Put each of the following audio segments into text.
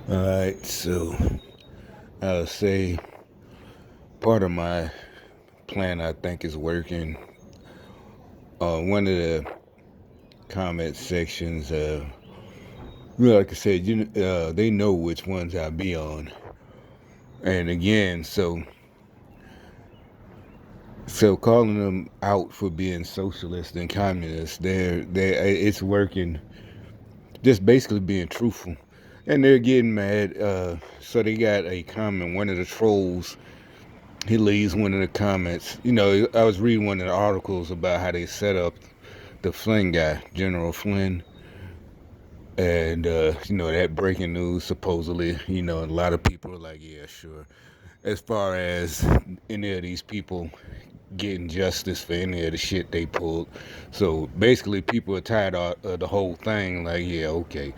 Alright, so I'll say part of my plan I think is working. One of the comment sections, like I said, they know which ones I be on. And again, so calling them out for being socialist and communist, it's working. Just basically being truthful, and they're getting mad. So they got a comment. One of the trolls, he leaves one of the comments. I was reading one of the articles about how they set up the Flynn guy, General Flynn, and that breaking news supposedly. A lot of people are like, yeah, sure. As far as any of these people getting justice for any of the shit they pulled, so basically people are tired of the whole thing. Like, yeah, okay,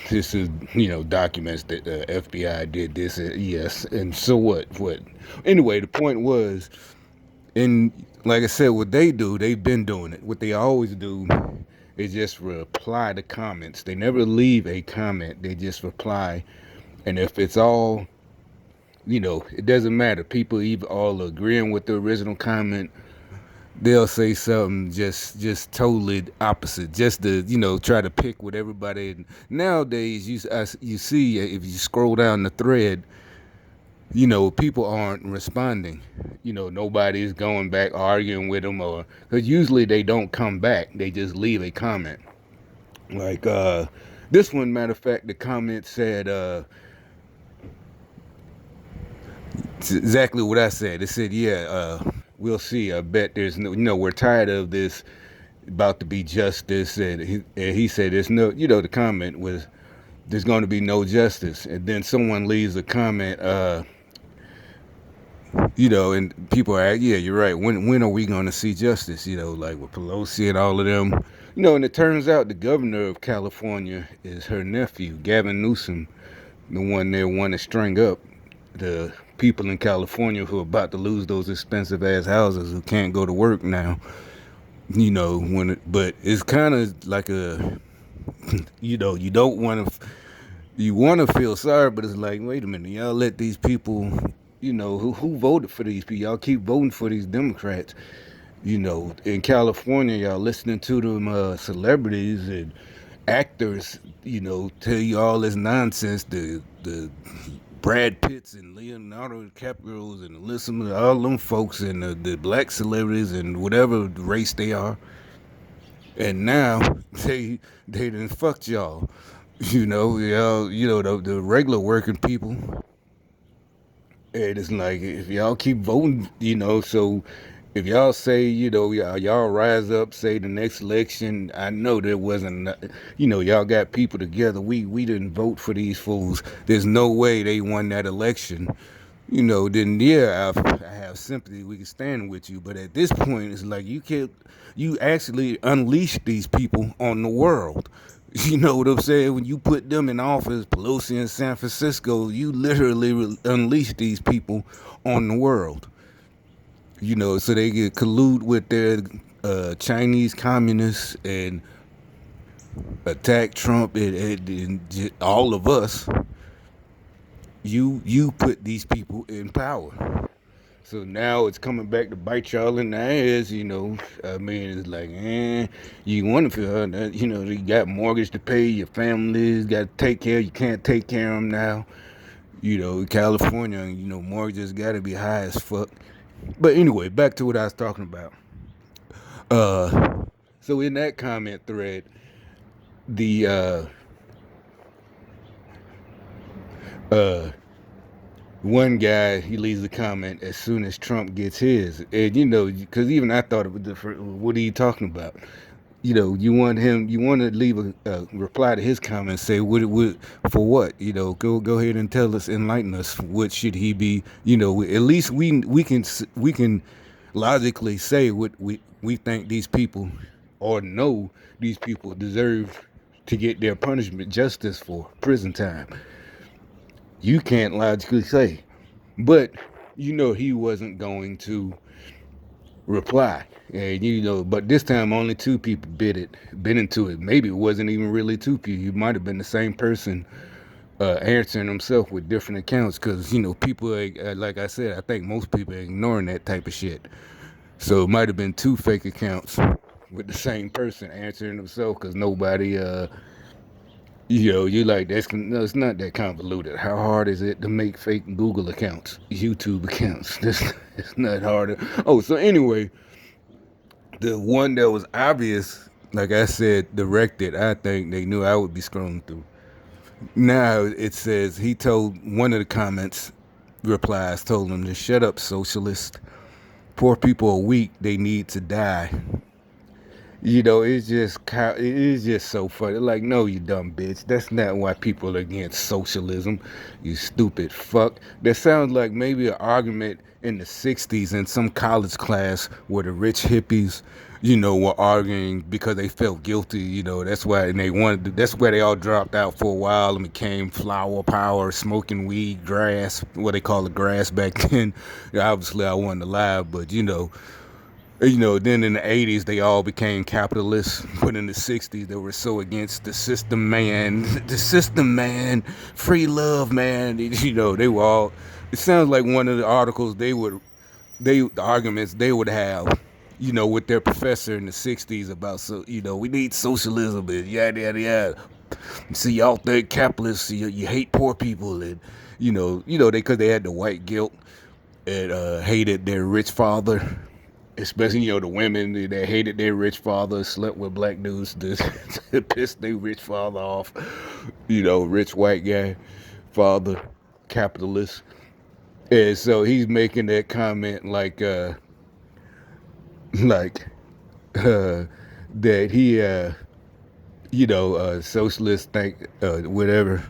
this is documents that the FBI did this. Yes, and so what? Anyway, the point was, and like I said, what they do, they've been doing it. What they always do is just reply to comments. They never leave a comment. They just reply, and if it's all, it doesn't matter. People either all agreeing with the original comment, they'll say something just totally opposite, just to try to pick with everybody. Nowadays, you see, if you scroll down the thread, people aren't responding. Nobody's going back arguing with them, or because usually they don't come back, they just leave a comment. Like this one, matter of fact, the comment said it's exactly what I said. It said, yeah, we'll see. I bet there's no, we're tired of this about to be justice, and he said there's no, the comment was there's going to be no justice, and then someone leaves a comment, and people are, yeah, you're right. When are we going to see justice? Like with Pelosi and all of them, and it turns out the governor of California is her nephew, Gavin Newsom, the one they want to string up the people in California who are about to lose those expensive ass houses, who can't go to work now. But it's kind of like you don't want to, you want to feel sorry, but it's like, wait a minute, y'all let these people, who voted for these people, y'all keep voting for these Democrats. In California, y'all listening to them celebrities and actors, tell you all this nonsense. The Brad Pitts and Leonardo DiCaprio's and listen to all them folks and the black celebrities and whatever race they are. And now they done fucked y'all. Y'all, the regular working people. And it's like, if y'all keep voting, so if y'all say, y'all rise up, say the next election, I know there wasn't, y'all got people together. We didn't vote for these fools. There's no way they won that election. Then yeah, I have sympathy. We can stand with you. But at this point, it's like you actually unleash these people on the world. You know what I'm saying? When you put them in office, Pelosi in San Francisco, you literally unleash these people on the world. So they get collude with their Chinese communists and attack Trump and all of us. You put these people in power. So now it's coming back to bite y'all in the ass, I mean, it's like, you want to feel that, you got mortgage to pay, your family's got to take care, you can't take care of them now. California, mortgages got to be high as fuck. But anyway, back to what I was talking about. So in that comment thread, the uh, one guy, he leaves a comment as soon as Trump gets his, and because even I thought it was different. What are you talking about? You want to leave a reply to his comment, say what for what? Go ahead and tell us, enlighten us. What should he be? At least we can logically say what we think these people, or know these people deserve to get their punishment, justice for prison time. You can't logically say, but he wasn't going to reply. And but this time only two people bit into it. Maybe it wasn't even really two people. It might have been the same person answering himself with different accounts because people like I said, I think most people are ignoring that type of shit. So it might have been two fake accounts with the same person answering himself because nobody you like that's no, it's not that convoluted. How hard is it to make fake Google accounts, YouTube accounts? This it's not hard. Oh, so anyway, the one that was obvious, like I said, directed. I think they knew I would be scrolling through. Now it says he told one of the comments replies told him to shut up, socialist. Poor people are weak. They need to die. It is just so funny. Like, no, you dumb bitch. That's not why people are against socialism. You stupid fuck. That sounds like maybe an argument in the '60s in some college class where the rich hippies, were arguing because they felt guilty. That's why, and they wanted. That's where they all dropped out for a while and became flower power, smoking weed, grass, what they call the grass back then. Obviously, I wasn't alive, but then in the '80s they all became capitalists. But in the '60s they were so against the system, man, the system, man, free love, man. They were all. It sounds like one of the articles the arguments they would have, with their professor in the '60s about we need socialism and yada yada yada. See, y'all think capitalists, you hate poor people and they because they had the white guilt and hated their rich father, especially the women that hated their rich father, slept with black dudes to piss their rich father off. Rich white guy, father, capitalist. And so he's making that comment like that he socialist think whatever.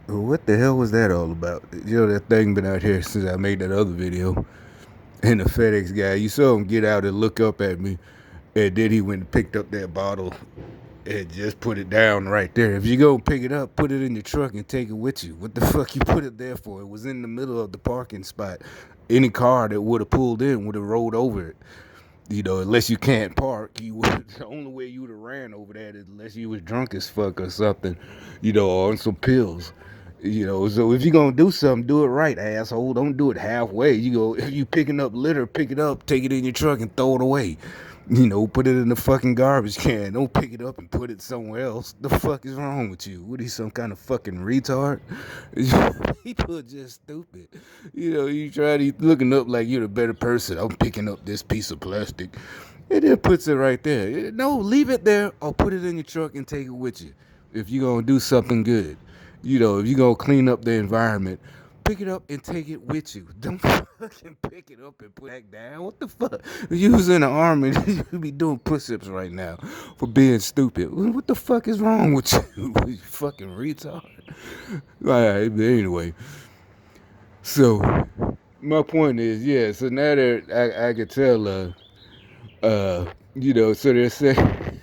What the hell was that all about? That thing been out here since I made that other video. And the FedEx guy, you saw him get out and look up at me. And then he went and picked up that bottle and just put it down right there. If you go pick it up, put it in your truck and take it with you. What the fuck you put it there for? It was in the middle of the parking spot. Any car that would have pulled in would have rolled over it. Unless you can't park, you would. The only way you would have ran over that is unless you was drunk as fuck or something, or on some pills. So if you're gonna do something, do it right, asshole. Don't do it halfway. If you picking up litter, pick it up, take it in your truck and throw it away. Put it in the fucking garbage can. Don't pick it up and put it somewhere else. The fuck is wrong with you? What are you, some kind of fucking retard? People are just stupid. You try to looking up like you're the better person. I'm picking up this piece of plastic. And then puts it right there. No, leave it there or put it in your truck and take it with you. If you're gonna do something good. If you're gonna clean up the environment, pick it up and take it with you. Don't fucking pick it up and put it back down. What the fuck? You was in the army, you be doing push-ups right now for being stupid. What the fuck is wrong with you? You fucking retard. Alright, but anyway. So my point is, yeah, so now that I could tell so they're saying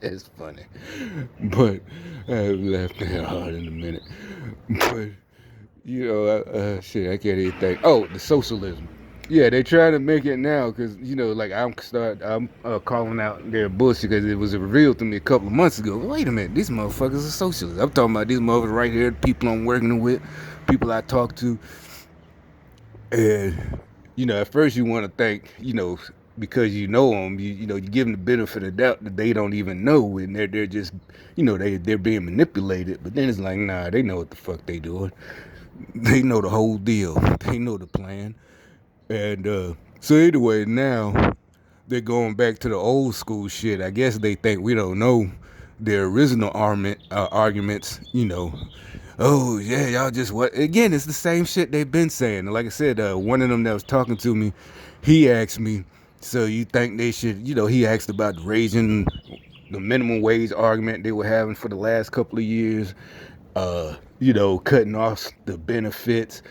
it's funny. But I'm laughing hard in a minute. But shit, I can't even think. Oh, the socialism. Yeah, they try to make it now because like I'm calling out their bullshit because it was revealed to me a couple of months ago. Wait a minute, these motherfuckers are socialists. I'm talking about these motherfuckers right here, people I'm working with, people I talk to, and at first you want to think, because you know them, you give them the benefit of the doubt that they don't even know, and they're just, they're being manipulated. But then it's like, nah, they know what the fuck they doing. They know the whole deal. They know the plan. And so anyway, now they're going back to the old school shit. I guess they think we don't know their original arguments. Oh yeah, y'all just what? Again, it's the same shit they've been saying. Like I said, one of them that was talking to me, he asked me, so you think they should? He asked about raising the minimum wage argument they were having for the last couple of years. Cutting off the benefits,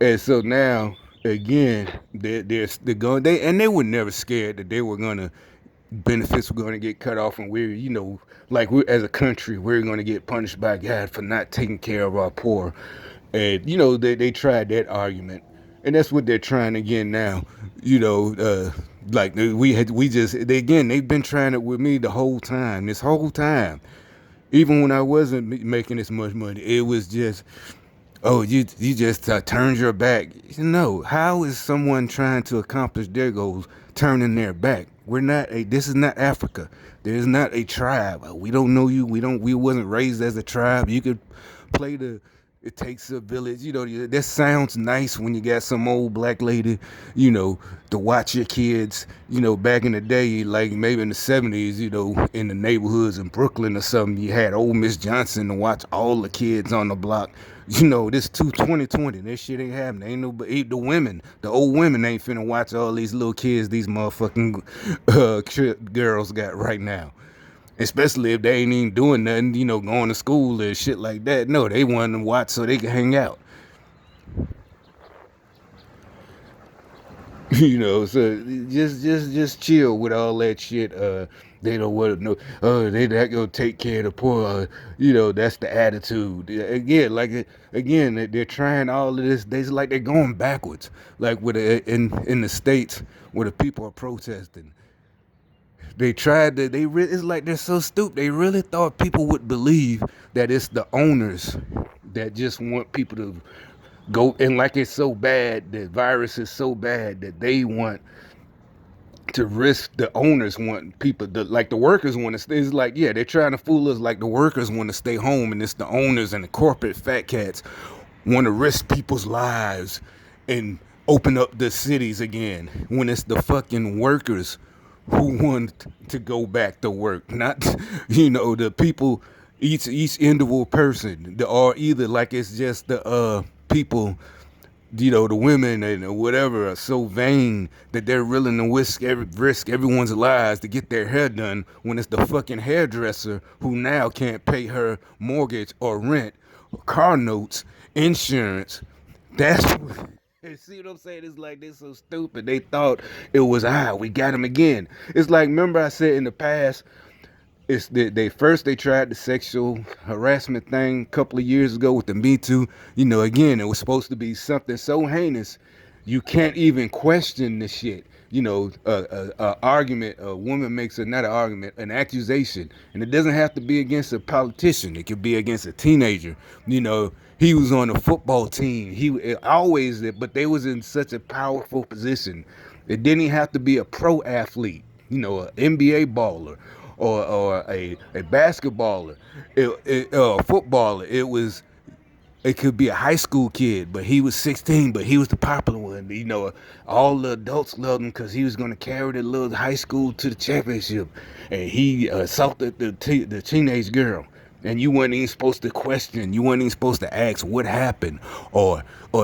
and so now again they're going they were never scared that they were gonna benefits were gonna get cut off, and we're like we as a country we're gonna get punished by God for not taking care of our poor, and they tried that argument, and that's what they're trying again now. Like they've been trying it with me the whole time. This whole time Even when I wasn't making this much money, it was just, oh, you just turned your back. No, how is someone trying to accomplish their goals turning their back? We're not a. This is not Africa. There is not a tribe. We don't know you. We don't. We wasn't raised as a tribe. You could play the. It takes a village. You know that sounds nice when you got some old black lady, to watch your kids. Back in the day, like maybe in the '70s, in the neighborhoods in Brooklyn or something, you had old Miss Johnson to watch all the kids on the block. This 2020, this shit ain't happening. Ain't no, the women, the old women ain't finna watch all these little kids, these motherfucking girls got right now. Especially if they ain't even doing nothing, going to school and shit like that. No, they want to watch so they can hang out. So just chill with all that shit. They don't want to know. They not gonna take care of the poor. That's the attitude. Again, they're trying all of this. They're going backwards. Like in the states where the people are protesting, they tried to. It's like they're so stupid. They really thought people would believe that it's the owners that just want people to go, and like it's so bad, the virus is so bad that they want to risk. The owners want people to, like the workers want to stay. It's like, yeah, they're trying to fool us like the workers want to stay home, and it's the owners and the corporate fat cats want to risk people's lives and open up the cities again, when it's the fucking workers who want to go back to work, not the people. Each individual person, or either like it's just the people, the women and whatever, are so vain that they're willing to risk everyone's lives to get their hair done, when it's the fucking hairdresser who now can't pay her mortgage or rent, or car notes, insurance. That's what. See what I'm saying? It's like they're so stupid. They thought it was, we got him again. It's like, remember I said in the past, it's they tried the sexual harassment thing a couple of years ago with the Me Too. Again, it was supposed to be something so heinous you can't even question the shit. Argument, a woman makes not an argument, an accusation, and it doesn't have to be against a politician. It could be against a teenager. He was on a football team. Always, but they was in such a powerful position. It didn't have to be a pro athlete, an NBA baller, or a basketballer, a footballer. It could be a high school kid, but he was 16, but he was the popular one. All the adults loved him because he was going to carry the little high school to the championship, and he assaulted the teenage girl. And you weren't even supposed to question. You weren't even supposed to ask what happened, or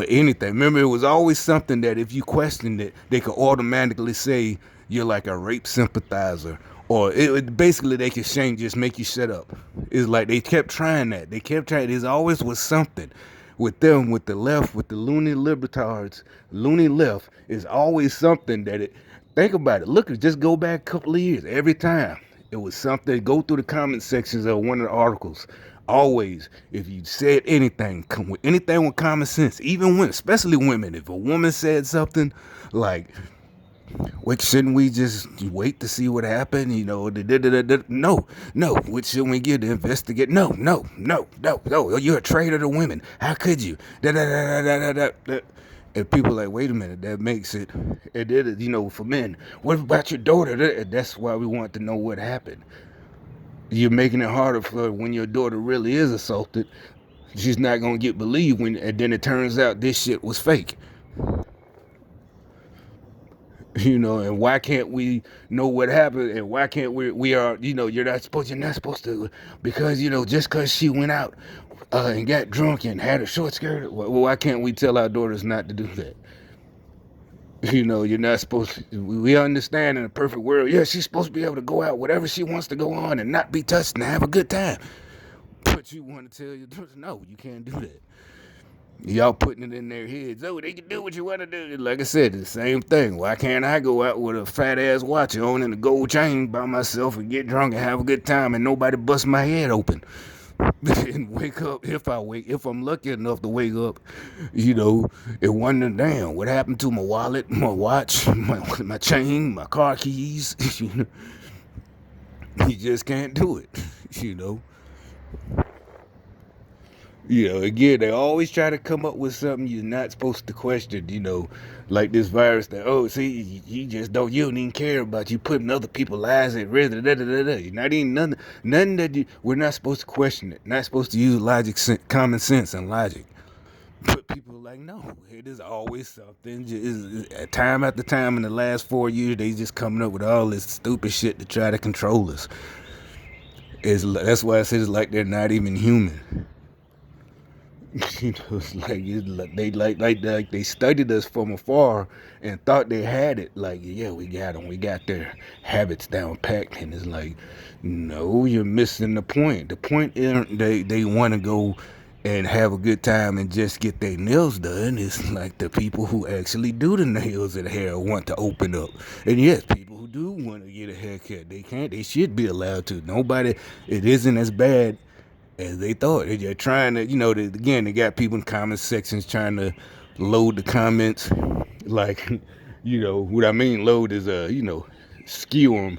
anything. Remember, it was always something that if you questioned it, they could automatically say you're like a rape sympathizer, or basically they could just make you shut up. It's like they kept trying that. They kept trying. There's always was something with them, with the left, with the loony libertards, loony left. Is always something that it. Think about it. Look, just go back a couple of years. Every time it was something. Go through the comment sections of one of the articles. Always, if you said anything with common sense, even women, especially women, if a woman said something like, "What, shouldn't we just wait to see what happened?" No, no. What should we get to investigate? No, no, no, no, no. You're a traitor to women. How could you? And people are like, wait a minute, that makes it. It did it, for men. What about your daughter? That's why we want to know what happened. You're making it harder for when your daughter really is assaulted. She's not gonna get believed and then it turns out this shit was fake. And why can't we know what happened? And why can't we are, you're not supposed to, because, just because she went out and got drunk and had a short skirt, well, why can't we tell our daughters not to do that? You're not supposed to, we understand in a perfect world, yeah, she's supposed to be able to go out, whatever she wants to go on and not be touched and have a good time. But you want to tell your daughters, no, you can't do that. Y'all putting it in their heads. Oh, they can do what you want to do. Like I said, the same thing. Why can't I go out with a fat ass watch on and a gold chain by myself and get drunk and have a good time and nobody bust my head open? And wake up, if I'm lucky enough to wake up, and wonder, damn, what happened to my wallet, my watch, my chain, my car keys? You just can't do it, Again, they always try to come up with something you're not supposed to question, like this virus that, oh, see, you don't even care about you putting other people's lives at risk. Da, da, da, da, da. You're not even nothing that we're not supposed to question it, not supposed to use logic, common sense, and logic. But people are like, no, it is always something. Time after time in the last 4 years, they just coming up with all this stupid shit to try to control us. That's why I said it's like they're not even human. It's like they studied us from afar and thought they had it. Like, yeah, we got them. We got their habits down packed. And it's like, no, you're missing the point. The point isn't they want to go and have a good time and just get their nails done. It's like the people who actually do the nails and hair want to open up. And yes, people who do want to get a haircut, they should be allowed to. It isn't as bad as they thought. They're trying to, again, they got people in comment sections trying to load the comments. Like, what I mean load is, skew them.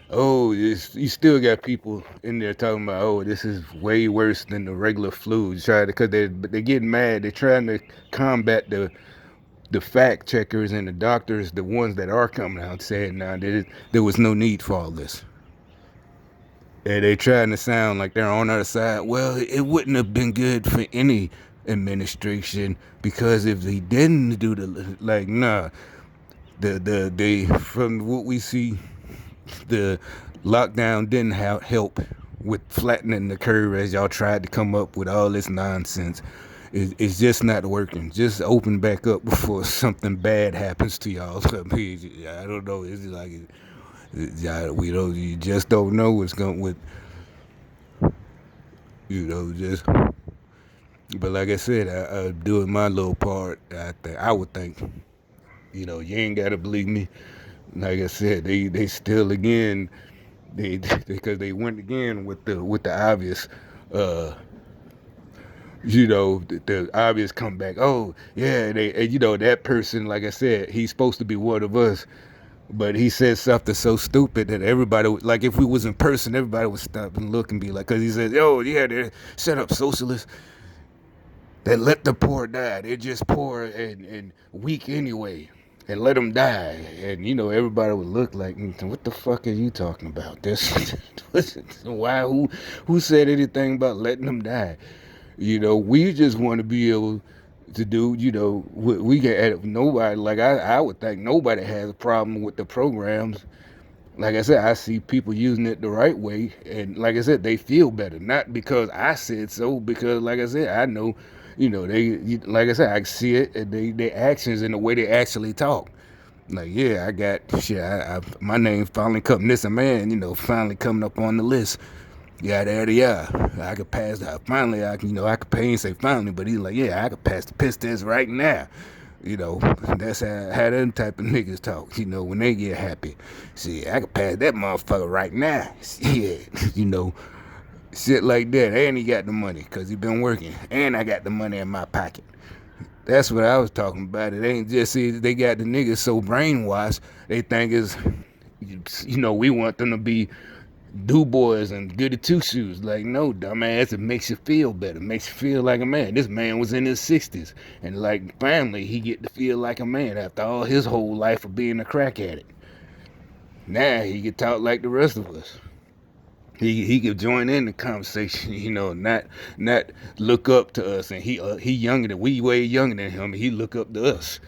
Oh, you still got people in there talking about, oh, this is way worse than the regular flu. Because they're getting mad. They're trying to combat the fact checkers and the doctors, the ones that are coming out saying, nah, there was no need for all this. And they trying to sound like they're on our side. Well, it wouldn't have been good for any administration, because if they didn't do nah, they from what we see, the lockdown didn't help with flattening the curve as y'all tried to come up with all this nonsense. It's just not working. Just open back up before something bad happens to y'all. I don't know. It's like, you just don't know what's going with. Just. But like I said, I doing my little part. I would think, you ain't gotta believe me. Like I said, they still again, because they went again with the obvious, the obvious comeback. Oh yeah, that person. Like I said, he's supposed to be one of us. But he said something so stupid that everybody, like if we was in person, everybody would stop and look and be like, because he said, oh yeah, they're set up socialists. They let the poor die. They're just poor and weak anyway. And let them die. And, everybody would look like, what the fuck are you talking about? Why? Who said anything about letting them die? We just want to be able to do, we get nobody, like I would think nobody has a problem with the programs. Like I said, I see people using it the right way, and like I said, they feel better. Not because I said so, because like I said, I know, like I said, I see it, and their actions and the way they actually talk. Like, yeah, I got shit. My name finally coming. This a man, finally coming up on the list. Yada yada yada. I could pass that. Finally, I could pay and say finally, but he's like, yeah, I could pass the piss test right now. That's how them type of niggas talk, when they get happy. See, I could pass that motherfucker right now. Shit, shit like that. And he got the money because he been working. And I got the money in my pocket. That's what I was talking about. It ain't just, see, they got the niggas so brainwashed, they think it's, we want them to be do boys and goody two shoes. Like, no, dumbass, it makes you feel better. It makes you feel like a man. This man was in his 60s, and like finally he get to feel like a man after all his whole life of being a crack addict. Now he can talk like the rest of us. He could join in the conversation, not look up to us. And he younger than we, way younger than him. And he look up to us.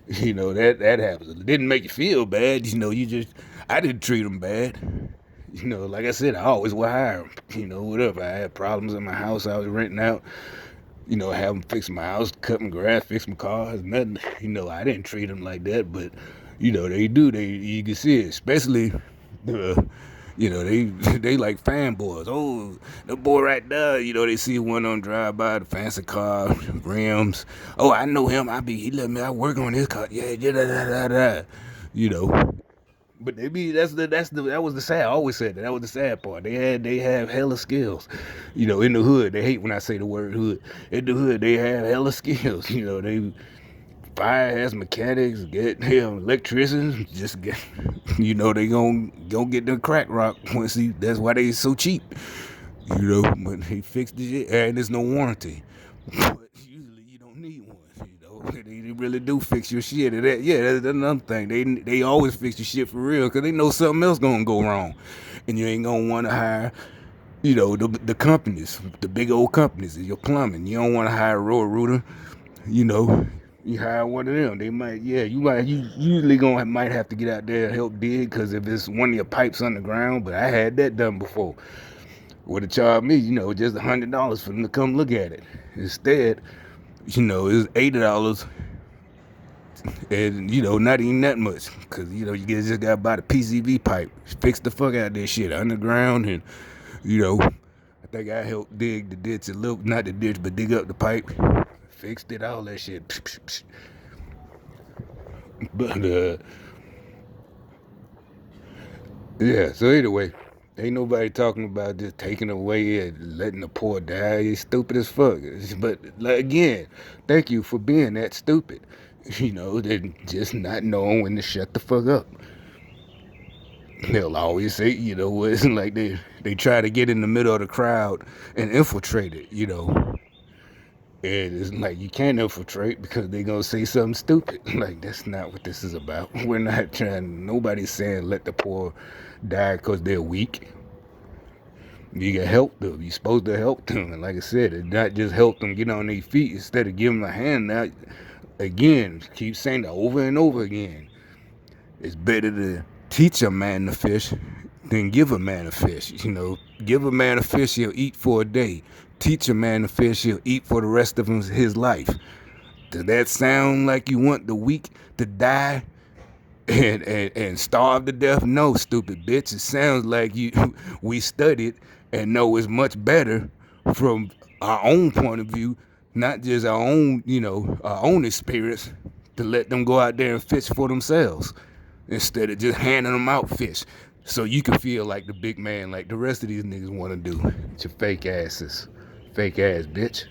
That happens. It didn't make you feel bad. I didn't treat him bad. Like I said, I always would hire him. Whatever. I had problems in my house I was renting out. Have them fix my house, cut my grass, fix my cars, nothing. I didn't treat them like that, but they do. You can see it, especially the. They like fanboys. Oh, the boy right there. They see one on drive by, the fancy car, rims. Oh, I know him. He let me. I work on his car. Yeah, da da da da. But that was the sad. I always said that was the sad part. They have hella skills, in the hood. They hate when I say the word hood. In the hood, they have hella skills. They fire as mechanics, get electricians, just get, they gonna get the crack rock once. That's why they so cheap. But they fixed the shit, and there's no warranty. But usually you don't need one. They really do fix your shit. That's another thing. They always fix your shit for real because they know something else gonna go wrong, and you ain't gonna want to hire. The companies, the big old companies, your plumbing. You don't want to hire a road rooter. You know, you hire one of them. They might, yeah, you usually might have to get out there and help dig because if it's one of your pipes underground. But I had that done before. Would have charged me, just $100 for them to come look at it. Instead, it was $80, and not even that much, because you just got to buy the PCV pipe, fix the fuck out of that shit underground, and I think I helped dig the ditch a little, not the ditch, but dig up the pipe, fixed it, all that shit. But yeah. So anyway. Ain't nobody talking about just taking away and letting the poor die. It's stupid as fuck. But again, thank you for being that stupid. They're just not knowing when to shut the fuck up. They'll always say, it's like they try to get in the middle of the crowd and infiltrate it. And it's like you can't infiltrate because they're gonna say something stupid. Like that's not what this is about. We're not trying. Nobody's saying let the poor die because they're weak. You can help them. You're supposed to help them. And like I said, it's not just help them get on their feet instead of giving them a hand. Now, again, keep saying that over and over again. It's better to teach a man to fish than give a man a fish. Give a man a fish, he'll eat for a day. Teach a man to fish, he'll eat for the rest of his life. Does that sound like you want the weak to die and starve to death? No, stupid bitch. It sounds like we studied and know it's much better from our own point of view, not just our own experience, to let them go out there and fish for themselves instead of just handing them out fish so you can feel like the big man like the rest of these niggas want to do. It's your fake ass bitch.